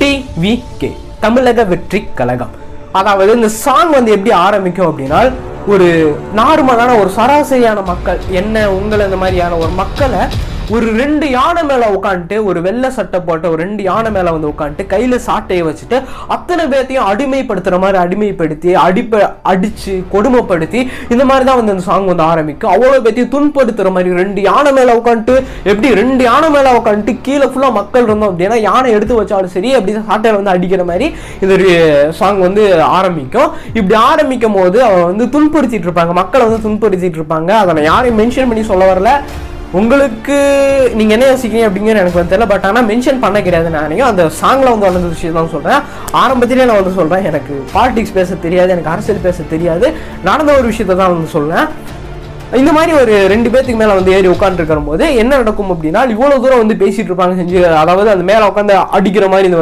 TVK தமிழக வெற்றி கழகம். அதாவது இந்த சாங் வந்து எப்படி ஆரம்பிக்கும் அப்படின்னா, ஒரு நார்மலான ஒரு சராசரியான மக்கள் என்ன உங்களை இந்த மாதிரியான ஒரு மக்களை ஒரு 2 யானை மேலே உட்காந்துட்டு, ஒரு வெள்ளை சட்டை போட்ட ஒரு 2 யானை மேலே வந்து உட்காந்துட்டு கையில் சாட்டையை வச்சுட்டு அத்தனை பேர்த்தையும் அடிமைப்படுத்துகிற மாதிரி அடிமைப்படுத்தி அடித்து கொடுமைப்படுத்தி இந்த மாதிரி தான் வந்து அந்த சாங் வந்து ஆரம்பிக்கும். அவ்வளோ பேர்த்தையும் துன்படுத்துகிற மாதிரி 2 யானை மேலே உட்காந்துட்டு, எப்படி 2 யானை மேலே உட்காந்துட்டு கீழே ஃபுல்லாக மக்கள் இருந்தோம் அப்படின்னா யானை எடுத்து வச்சாலும் சரி அப்படி சாட்டையில் வந்து அடிக்கிற மாதிரி இந்த சாங் வந்து ஆரம்பிக்கும். இப்படி ஆரம்பிக்கும் போது அவன் வந்து துன்படுத்திட்டு இருப்பாங்க, மக்களை வந்து துன்படுத்திட்டு இருப்பாங்க. அதை நான் யாரையும் மென்ஷன் பண்ணி சொல்ல வரல, உங்களுக்கு நீங்கள் என்ன யோசிக்கிறீங்க அப்படிங்கிற எனக்கு வந்து தெரியல. பட் ஆனால் மென்ஷன் பண்ண கிடையாது. நானே அந்த சாங்கில் வந்து வளர்ந்த விஷயம் தான் சொல்கிறேன். ஆரம்பத்திலே நான் வந்து சொல்கிறேன், எனக்கு பாலிடிக்ஸ் பேச தெரியாது, எனக்கு அரசியல் பேச தெரியாது, நடந்த ஒரு விஷயத்தை தான் வந்து சொல்கிறேன். இந்த மாதிரி ஒரு 2 பேர்த்துக்கு மேலே வந்து ஏறி உட்காந்துருக்கும் போது என்ன நடக்கும் அப்படின்னா, இவ்வளோ தூரம் வந்து பேசிகிட்டு இருப்பாங்க செஞ்சு, அதாவது அந்த மேலே உட்காந்து அடிக்கிற மாதிரி இந்த